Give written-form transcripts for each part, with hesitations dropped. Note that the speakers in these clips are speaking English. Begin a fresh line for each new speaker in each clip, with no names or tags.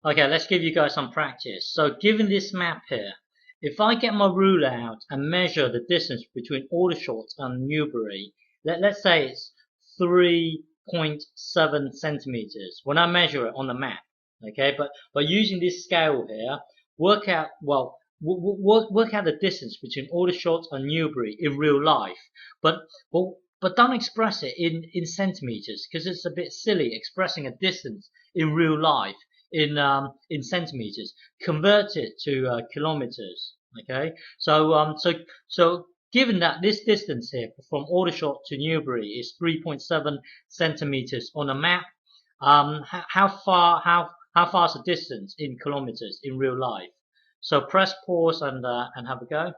Okay, let's give you guys some practice. So given this map here, if I get my ruler out and measure the distance between Aldershot and Newbury, let's say it's 3.7 centimeters when I measure it on the map. Okay, but by using this scale here, work out, well, work out the distance between Aldershot and Newbury in real life. But, but don't express it in centimeters, because it's a bit silly expressing a distance in real life in centimeters. Convert it to kilometers. Okay, so given that this distance here from Aldershot to Newbury is 3.7 centimeters on a map, how far is the distance in kilometers in real life? So press pause and have a go.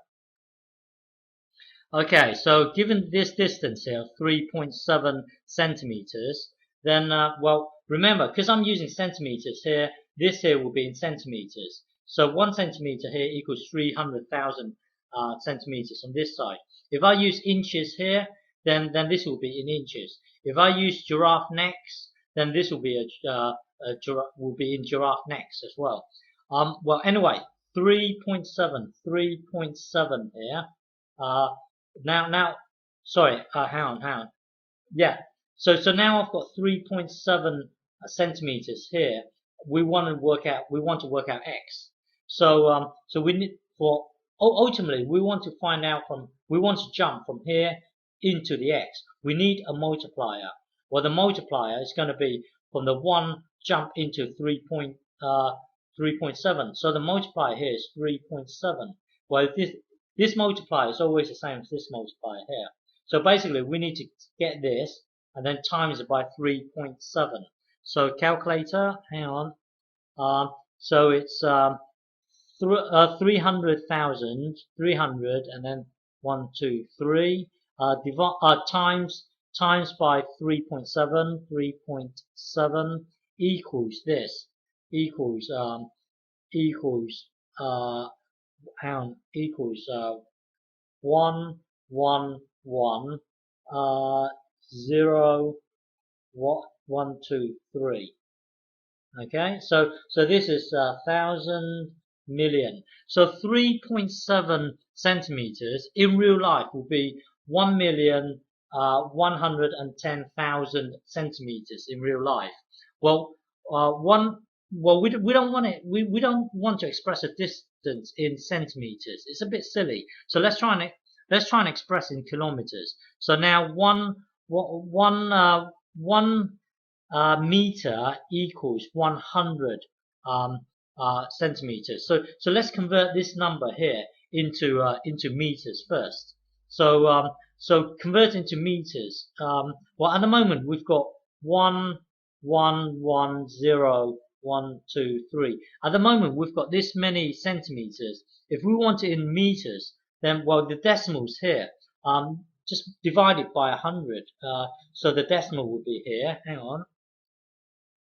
Okay, so given this distance here, 3.7 centimeters, then, well, remember, because I'm using centimeters here, this here will be in centimeters. So 1 centimeter here equals 300,000 centimeters on this side. If I use inches here, then this will be in inches. If I use giraffe necks, then this will be in giraffe necks as well. Well, anyway, 3.7 here. Sorry, hang on. Yeah. So now I've got 3.7 centimeters here. We want to work out x. So we need ultimately we want to jump from here into the x. We need a multiplier. Well, the multiplier is going to be from the 1 jump into 3.7. So the multiplier here is 3.7. Well, this multiplier is always the same as this multiplier here. So basically, we need to get this and then times it by 3.7. So calculator, hang on. So it's 300,000, 300, and then 1, 2, 3. Times by 3.7, 3.7 equals this. Equals 1, 1, 1, 0, 1, 2, 3. Okay, so this is 1,000 million. So 3.7 centimeters in real life will be 1,110,000 centimeters in real life. Well, we don't want it. We don't want to express a distance in centimeters. It's a bit silly. So let's try and express in kilometers. So now one meter equals 100 centimeters. So let's convert this number here into meters first. So convert into meters. Well, at the moment we've got 1, 1, 1, 0, 1, 2, 3. At the moment we've got this many centimeters. If we want it in meters, then, well, the decimals here, just divide it by 100. So the decimal would be here. Hang on.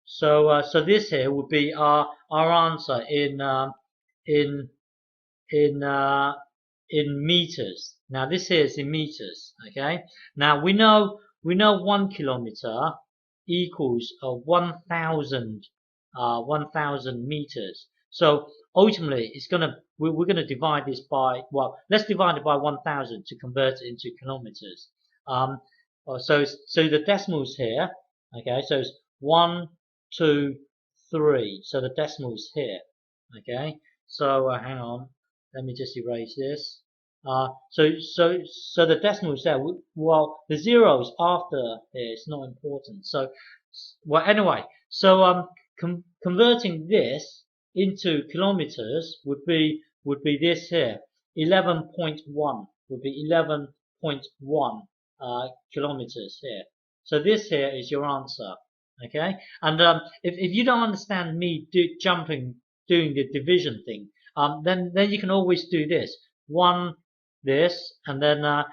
So this here would be our answer in meters. Now this here is in meters. Okay. Now we know 1 kilometer equals 1,000 meters. So ultimately, we're gonna divide this by, well, let's divide it by 1,000 to convert it into kilometers. So the decimals here. Okay. So it's 1, 2, 3. So the decimals here. Okay. So hang on. Let me just erase this. So the decimals there. Well, the zeros after here is not important. So, well, anyway. So converting this into kilometers would be this here. 11.1 would be 11.1 kilometers here. So this here is your answer. Okay, and if you don't understand me doing the division thing, then you can always do this. This, and then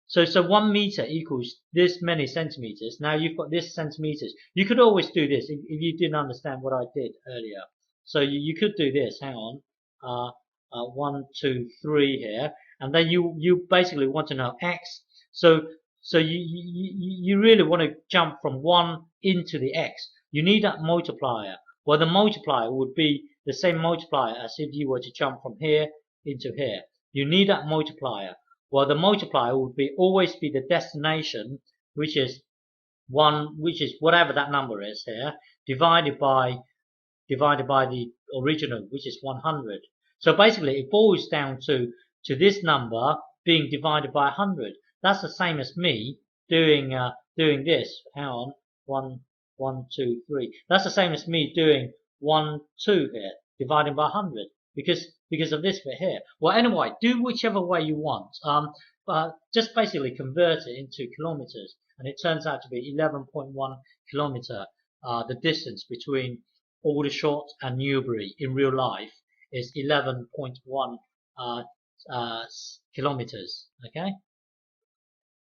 so 1 meter equals this many centimeters. Now you've got this centimeters. You could always do this if you didn't understand what I did earlier. So you could do this. Hang on, 1, 2, 3 here, and then you basically want to know x. So you really want to jump from 1 into the x. You need that multiplier. Well, the multiplier would be the same multiplier as if you were to jump from here into here. You need that multiplier. Well, the multiplier would be always be the destination, which is whatever that number is here, divided by the original, which is 100. So basically, it boils down to this number being divided by 100. That's the same as me doing this. Hang on, 1, 2, 3. That's the same as me doing 1, 2 here, dividing by 100, because of this bit here. Well, anyway, do whichever way you want. Just basically convert it into kilometers, and it turns out to be 11.1 kilometer. The distance between Aldershot and Newbury in real life is 11.1 kilometers. Okay.